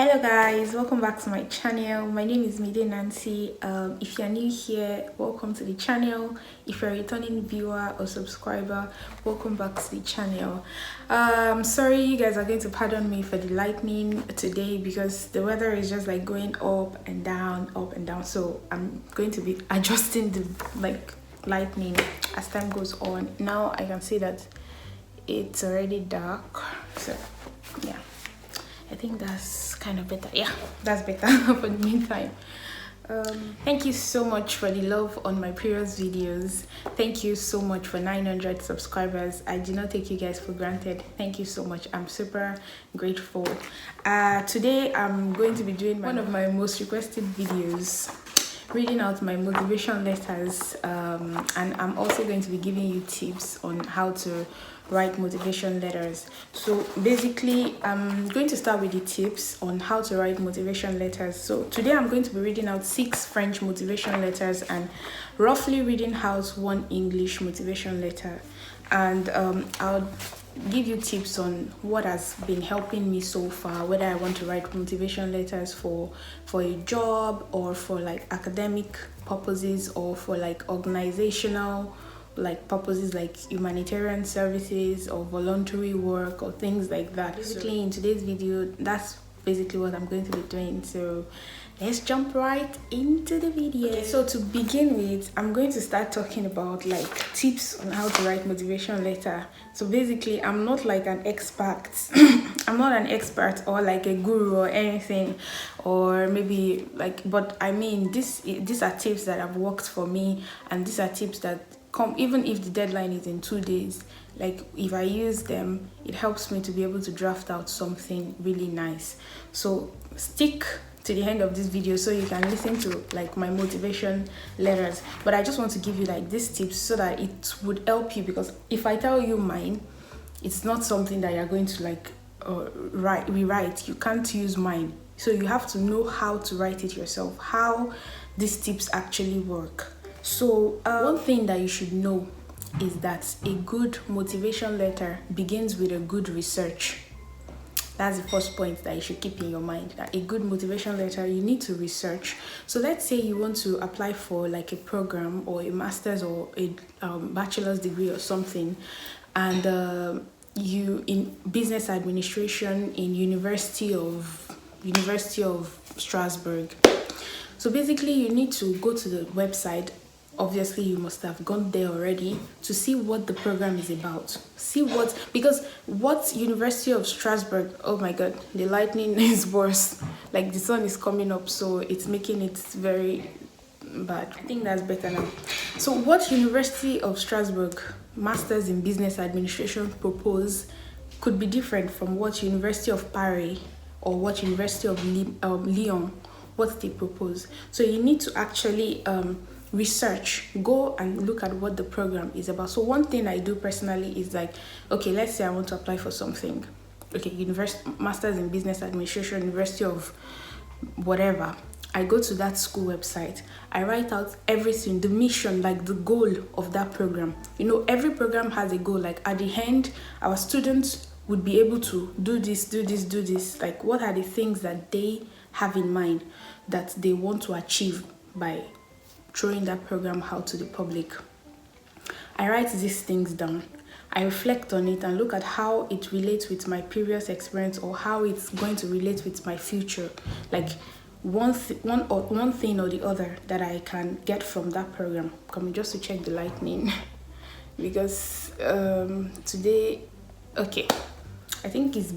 Hello guys, welcome back to my channel. My name is Nancy. If you're new here, welcome to the channel. If you're a returning viewer or subscriber, welcome back to the channel. Sorry you guys are going to pardon me for the lightning today because the weather is just like going up and down, so I'm going to be adjusting the lightning as time goes on. Now I can see that it's already dark, so yeah, I think that's kind of better. Yeah, that's better for the meantime. Thank you so much for the love on my previous videos. Thank you so much for 900 subscribers. I do not take you guys for granted. Thank you so much. I'm super grateful. Today I'm going to be doing one of my most requested videos, reading out my motivation letters, and I'm also going to be giving you tips on how to write motivation letters. So basically I'm going to start with the tips on how to write motivation letters. So today I'm going to be reading out 6 French motivation letters and roughly reading out 1 English motivation letter, and I'll give you tips on what has been helping me so far, whether I want to write motivation letters for a job or for like academic purposes or for like organizational purposes like humanitarian services or voluntary work or things like that. Basically in today's video, that's basically what I'm going to be doing, so let's jump right into the video. Okay, so to begin with, I'm going to start talking about like tips on how to write motivation letter. So basically I'm not like an expert I'm not an expert or like a guru or anything, or maybe like, but I mean these are tips that have worked for me, and these are tips that come even if the deadline is in 2 days. Like if I use them, it helps me to be able to draft out something really nice. So stick to the end of this video so you can listen to like my motivation letters, but I just want to give you like these tips so that it would help you, because if I tell you mine, it's not something that you're going to like rewrite. You can't use mine, so you have to know how to write it yourself, how these tips actually work. So one thing that you should know is that a good motivation letter begins with a good research. That's the first point that you should keep in your mind, that a good motivation letter, you need to research. So let's say you want to apply for like a program or a master's or a bachelor's degree or something, and you in business administration in University of Strasbourg. So basically you need to go to the website. Obviously you must have gone there already to see what the program is about. Because University of Strasbourg, oh my god, the lightning is worse. Like the sun is coming up, so it's making it very bad. I think that's better now. So what University of Strasbourg Masters in Business Administration propose could be different from what University of Paris or what University of Lyon, what they propose. So you need to actually research, go and look at what the program is about. So one thing I do personally is like, okay, let's say I want to apply for something. Okay, Masters in Business Administration, University of whatever. I go to that school website, I write out everything, the mission, like the goal of that program. You know, every program has a goal. Like at the end, our students would be able to do this. Like what are the things that they have in mind that they want to achieve by throwing that program out to the public. I write these things down. I reflect on it and look at how it relates with my previous experience or how it's going to relate with my future. Like one thing or the other that I can get from that program. Coming just to check the lightning because today, okay, I think it's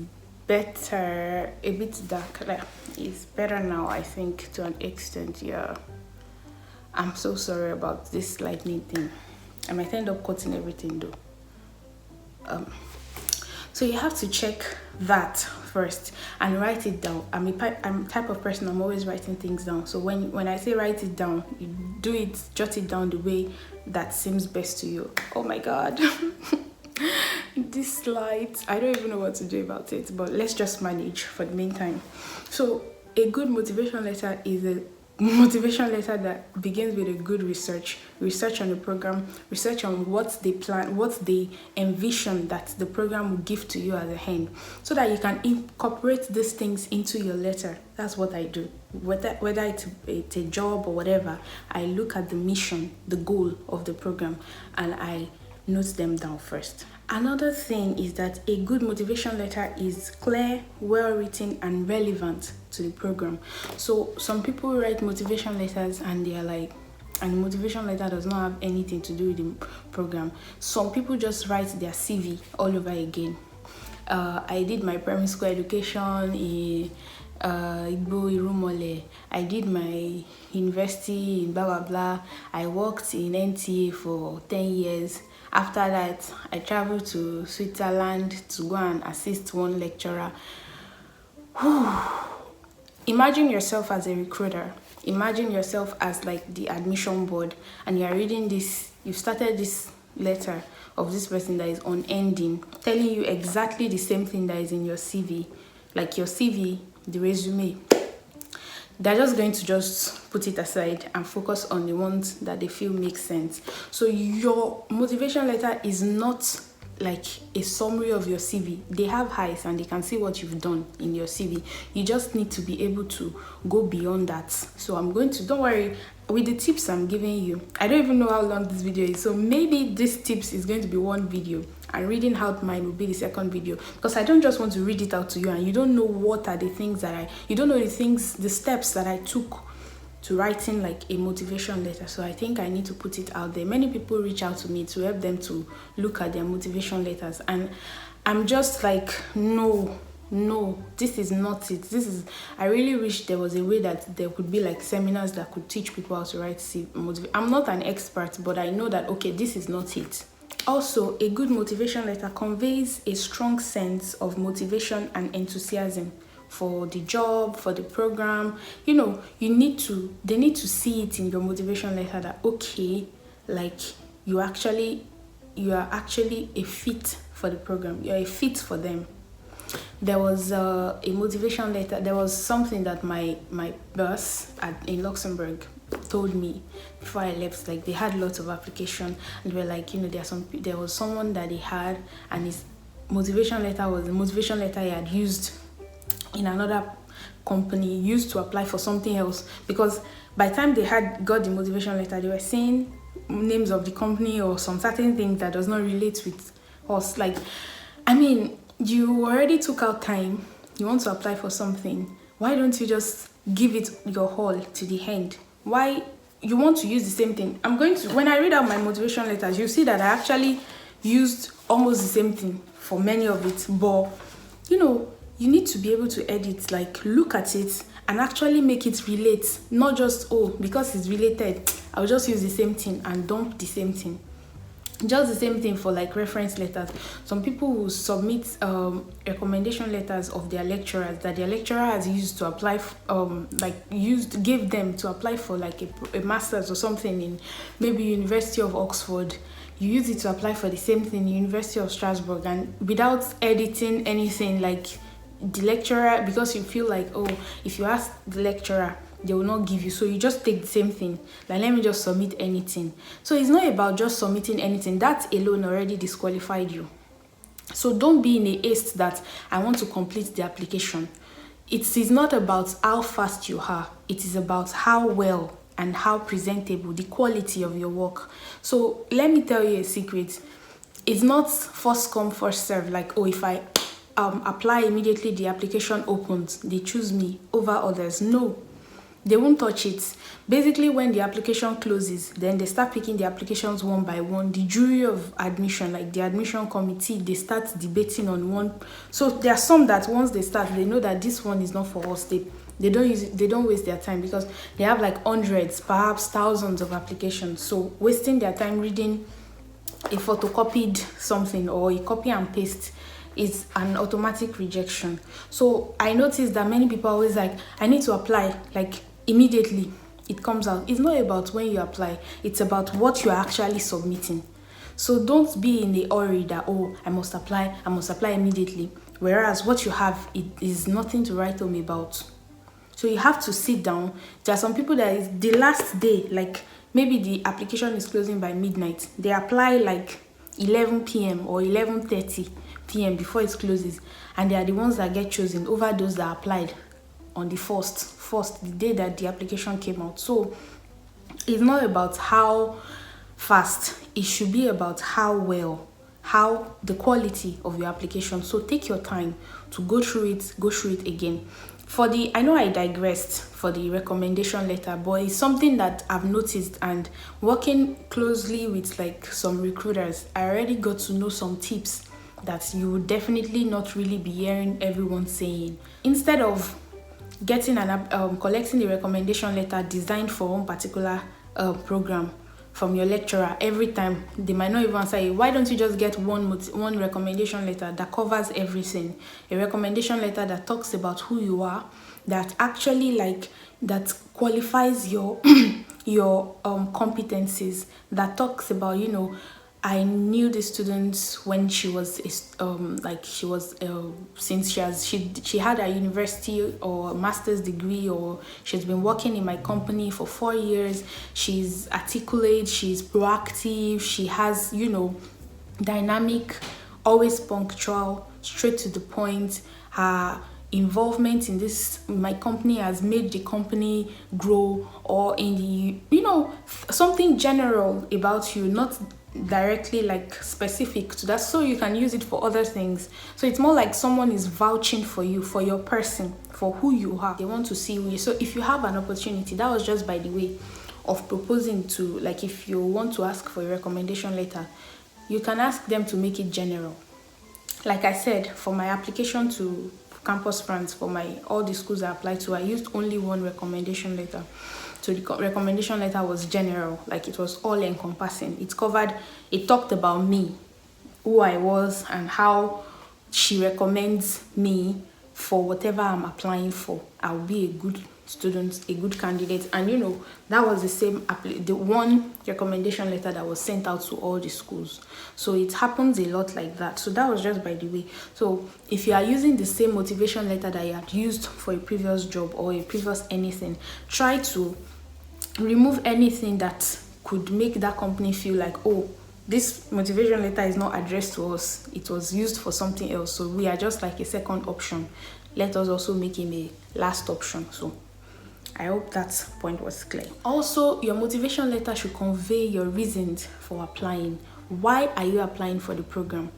better, a bit darker. It's better now, I think, to an extent. Yeah, I'm so sorry about this lightning thing. I might end up cutting everything though. So you have to check that first and write it down. I'm a type of person, I'm always writing things down. So when I say write it down, you do it, jot it down the way that seems best to you. Oh my god. This light, I don't even know what to do about it, but let's just manage for the meantime. So a good motivation letter is a motivation letter that begins with a good research on the program, research on what they plan, what they envision that the program will give to you at the end, so that you can incorporate these things into your letter. That's what I do. Whether it's a job or whatever, I look at the mission, the goal of the program, and I note them down first. Another thing is that a good motivation letter is clear, well written, and relevant to the program. So some people write motivation letters and they are like, and the motivation letter does not have anything to do with the program. Some people just write their CV all over again. I did my primary school education in Igbo Irumole. I did my university in blah blah blah. I worked in NTA for 10 years. After that, I traveled to Switzerland to go and assist one lecturer. Imagine yourself as a recruiter. Imagine yourself as like the admission board, and you are reading this. You started this letter of this person that is unending, telling you exactly the same thing that is in your CV, like your CV, the resume. They're just going to just put it aside and focus on the ones that they feel make sense. So your motivation letter is not like a summary of your CV. They have eyes and they can see what you've done in your CV. You just need to be able to go beyond that. So I'm going to, don't worry, with the tips I'm giving you, I don't even know how long this video is. So maybe this tips is going to be one video, and reading out mine will be the second video, because I don't just want to read it out to you and you don't know what are the things that you don't know the steps that I took to writing like a motivation letter. So I think I need to put it out there. Many people reach out to me to help them to look at their motivation letters, and I'm just like, no, this is not it. I really wish there was a way that there could be like seminars that could teach people how to write I'm not an expert, but I know that, okay, this is not it. Also, a good motivation letter conveys a strong sense of motivation and enthusiasm for the job, for the program. You know, they need to see it in your motivation letter that, okay, like you are actually a fit for the program. You're a fit for them. There was a motivation letter. There was something that my boss in Luxembourg told me before I left. Like, they had lots of application, and they were like, you know, there was someone that he had, and his motivation letter was the motivation letter he had used in another company, used to apply for something else. Because by the time they had got the motivation letter, they were saying names of the company or some certain things that does not relate with us. Like, I mean, you already took out time, you want to apply for something, why don't you just give it your all to the end? Why you want to use the same thing? When I read out my motivation letters, you see that I actually used almost the same thing for many of it. But you know, you need to be able to edit, like look at it and actually make it relate, not just, oh, because it's related, I'll just use the same thing and dump the same thing. Just the same thing for like reference letters. Some people will submit recommendation letters of their lecturers that their lecturer has used to apply, gave them to apply for like a master's or something in maybe University of Oxford. You use it to apply for the same thing in University of Strasbourg, and without editing anything, like the lecturer, because you feel like, oh, if you ask the lecturer, they will not give you, so you just take the same thing, like let me just submit anything. So it's not about just submitting anything. That alone already disqualified you. So don't be in a haste that I want to complete the application. It is not about how fast you are, it is about how well and how presentable, the quality of your work. So let me tell you a secret. It's not first come first serve, like, oh, if I apply immediately, the application opens, they choose me over others. No, they won't touch it. Basically, when the application closes, then they start picking the applications one by one. The jury of admission, like the admission committee, they start debating on one. So there are some that once they start, they know that this one is not for us. They don't use it, they don't waste their time, because they have like hundreds, perhaps thousands of applications. So wasting their time reading a photocopied something or a copy and paste is an automatic rejection. So I noticed that many people are always like, I need to apply like immediately it comes out. It's not about when you apply, it's about what you're actually submitting. So don't be in a hurry that, oh, I must apply immediately, whereas what you have, it is nothing to write home about. So you have to sit down. There are some people that is the last day, like maybe the application is closing by midnight. They apply like 11 p.m. or 11:30 p.m. before it closes, and they are the ones that get chosen over those that applied on the first the day that the application came out. So it's not about how fast, it should be about how well, how the quality of your application. So take your time to go through it again. For the, I know I digressed for the recommendation letter, but it's something that I've noticed, and working closely with like some recruiters, I already got to know some tips that you would definitely not really be hearing everyone saying. Instead of getting collecting the recommendation letter designed for one particular program from your lecturer every time, they might not even say, why don't you just get one recommendation letter that covers everything? A recommendation letter that talks about who you are, that actually like that qualifies your your competencies, that talks about, you know, I knew the student when she was since she had a university or master's degree, or she's been working in my company for 4 years. She's articulate, she's proactive, she has, you know, dynamic, always punctual, straight to the point. Her involvement in my company has made the company grow, or in the, you know, something general about you, not directly like specific to that, so you can use it for other things. So it's more like someone is vouching for you, for your person, for who you are. They want to see you. So if you have an opportunity, that was just by the way of proposing to, like, if you want to ask for a recommendation letter, you can ask them to make it general. Like I said, for my application to Campus France, for all the schools I applied to, I used only one recommendation letter. So the recommendation letter was general, like it was all encompassing. It talked about me, who I was, and how she recommends me for whatever I'm applying for. I'll be a good student, a good candidate. And you know, that was the one recommendation letter that was sent out to all the schools. So it happens a lot like that. So that was just by the way. So if you are using the same motivation letter that you had used for a previous job or a previous anything, try to remove anything that could make that company feel like, oh, this motivation letter is not addressed to us, it was used for something else, so we are just like a second option. Let us also make him a last option. So I hope that point was clear. Also, your motivation letter should convey your reasons for applying. Why are you applying for the program?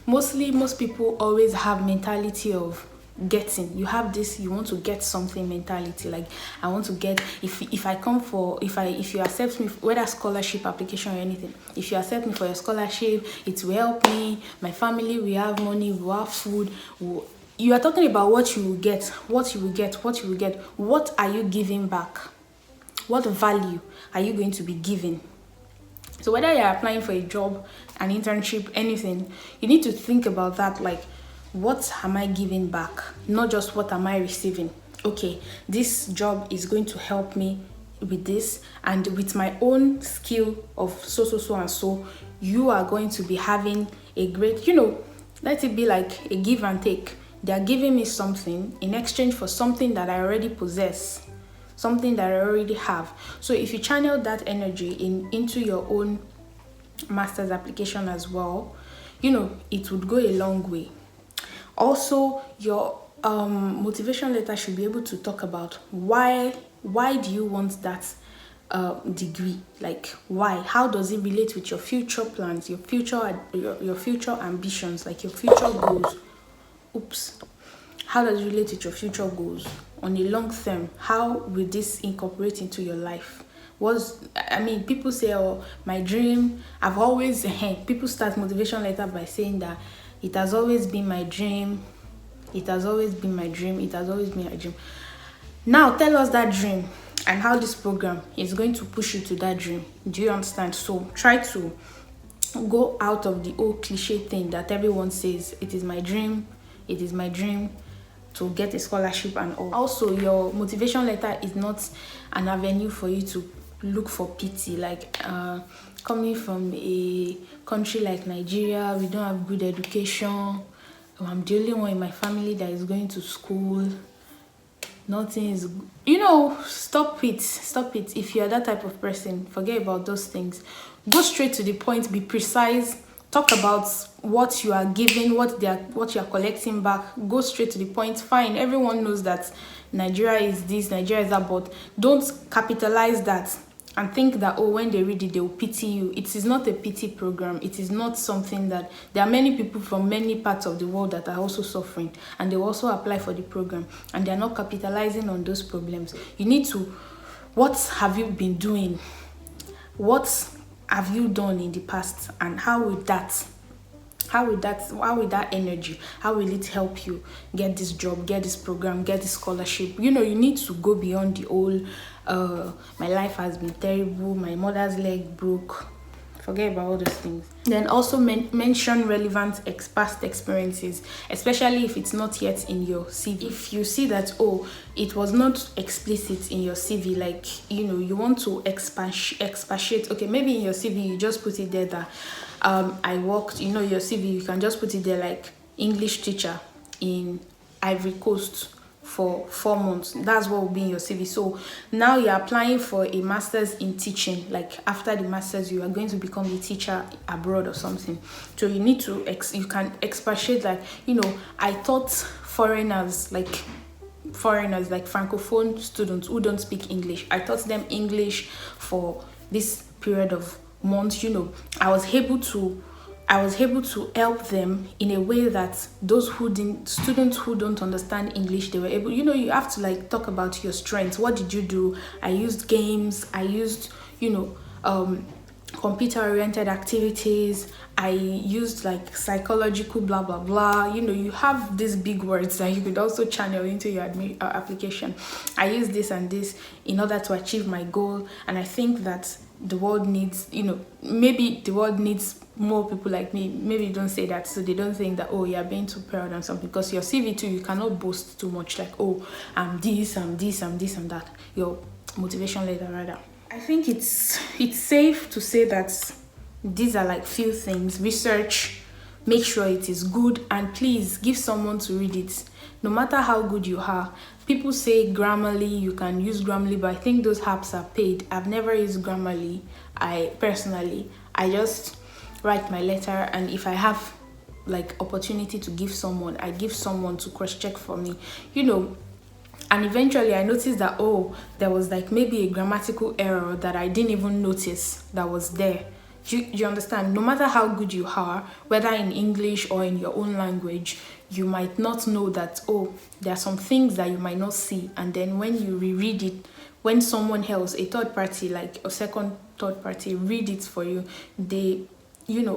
Most people always have mentality of getting. You have this, you want to get something mentality, like I want to get, if you accept me, whether scholarship application or anything, if you accept me for your scholarship, it will help me, my family, we have money, we have food. You are talking about what you will get. What are you giving back? What value are you going to be giving? So whether you're applying for a job, an internship, anything, you need to think about that, like, what am I giving back? Not just what am I receiving. Okay, this job is going to help me with this, and with my own skill of so and so, you are going to be having a great, let it be like a give and take. They are giving me something in exchange for something that I already possess, something that I already have. So if you channel that energy into your own master's application as well, it would go a long way. Also, your motivation letter should be able to talk about why do you want that degree, like why, how does it relate with your future plans, your future ambitions, like your future goals. How does it relate with your future goals on a long term? How will this incorporate into your life? People say, oh, my dream, people start motivation letter by saying that it has always been my dream. It has always been my dream. It has always been my dream. Now tell us that dream and how this program is going to push you to that dream. Do you understand? So try to go out of the old cliche thing that everyone says, it is my dream to get a scholarship and all. Also, your motivation letter is not an avenue for you to look for pity, like coming from a country like Nigeria, we don't have good education. I'm the only one in my family that is going to school. nothing is, stop it. If you're that type of person, forget about those things. Go straight to the point, be precise, talk about what you are giving, what you are collecting back. Go straight to the point. Fine, everyone knows that Nigeria is this, Nigeria is that, but don't capitalize that and think that, oh, when they read it, they will pity you. It is not a pity program. It is not something that, there are many people from many parts of the world that are also suffering, and they will also apply for the program, and they are not capitalizing on those problems. You need to, what have you been doing? What have you done in the past, and how will that energy, how will it help you get this job, get this program, get this scholarship? You need to go beyond the whole my life has been terrible, my mother's leg broke. Forget about all those things. Then also mention relevant past experiences, especially if it's not yet in your CV. If you see that, oh, it was not explicit in your CV, like, you want to expatiate. Okay, maybe in your CV you just put it there that I worked, your CV, you can just put it there like English teacher in Ivory Coast for 4 months. That's what will be in your CV. So now you're applying for a master's in teaching. Like after the master's, you are going to become a teacher abroad or something. So you need to you can expatiate, like, I taught foreigners like francophone students who don't speak English. I taught them English for this period of months. I was able to help them in a way that students who don't understand English, they were able, you have to like talk about your strengths. What did you do? I used games, I used, computer-oriented activities, I used like psychological blah blah blah. You have these big words that you could also channel into your application. I use this and this in order to achieve my goal, and I think that the world needs, maybe the world needs more people like me. Maybe don't say that so they don't think that, oh, you're being too proud and something, because your CV too, you cannot boast too much like, oh, I'm this, I'm that. Your motivation letter rather. I think it's safe to say that these are like few things. Research, make sure it is good, and please give someone to read it. No matter how good you are, people say Grammarly, you can use Grammarly, but I think those apps are paid. I've never used Grammarly. I just write my letter, and if I have like opportunity to give someone, I give someone to cross-check for me, and eventually I noticed that, oh, there was like maybe a grammatical error that I didn't even notice that was there. You understand? No matter how good you are, whether in English or in your own language, you might not know that, oh, there are some things that you might not see. And then when you reread it, when someone else, a third party, like a third party, read it for you, they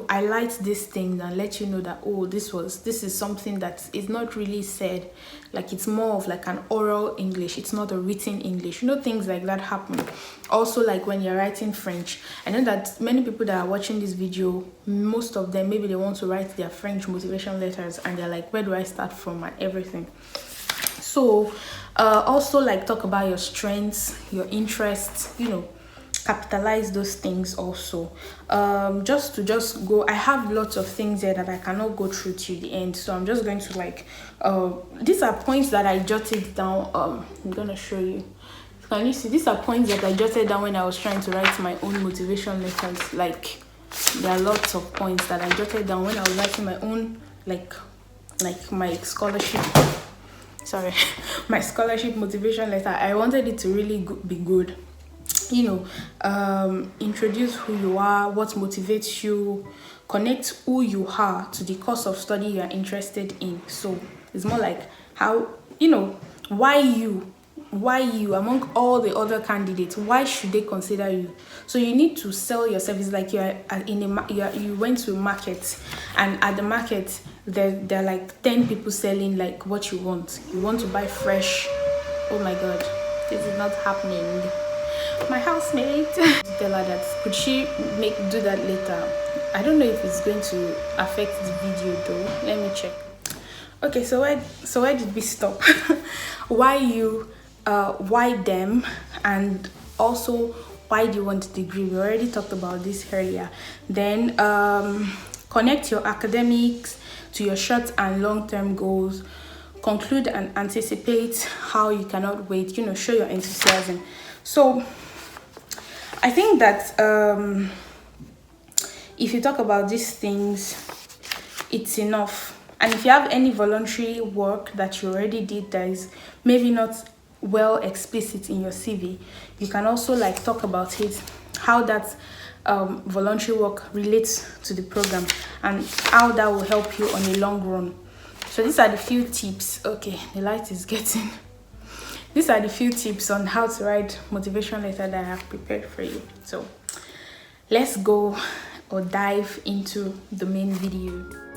highlight these things and let you know that, oh, this is something that is not really said, like it's more of like an oral English, it's not a written English. Things like that happen. Also, like when you're writing French, I know that many people that are watching this video, most of them, maybe they want to write their French motivation letters and they're like, where do I start from and everything. So also like talk about your strengths, your interests, capitalize those things also. Just to go, I have lots of things here that I cannot go through to the end, so I'm just going to like these are points that I jotted down. I'm gonna show you. Can you see? These are points that I jotted down when I was trying to write my own motivation letters. Like there are lots of points that I jotted down when I was writing my own like my scholarship my scholarship motivation letter. I wanted it to really be good. Introduce who you are, what motivates you, connect who you are to the course of study you are interested in. So it's more like how, why you among all the other candidates, why should they consider you? So you need to sell yourself. It's like you went to a market, and at the market there are like 10 people selling like what you want to buy fresh. Oh my god, this is not happening. My housemate tell her that could she do that later. I don't know if it's going to affect the video though. Let me check. Okay, so where did we stop? Why you, why them, and also why do you want a degree? We already talked about this earlier. Then connect your academics to your short and long-term goals. conclude and anticipate how you cannot wait, show your enthusiasm. So I think that if you talk about these things, it's enough. And if you have any voluntary work that you already did that is maybe not well explicit in your CV, you can also like talk about it, how that voluntary work relates to the program and how that will help you on a long run. So these are the few tips. Okay, the light is getting. These are the few tips on how to write motivation letter that I have prepared for you. So let's go or dive into the main video.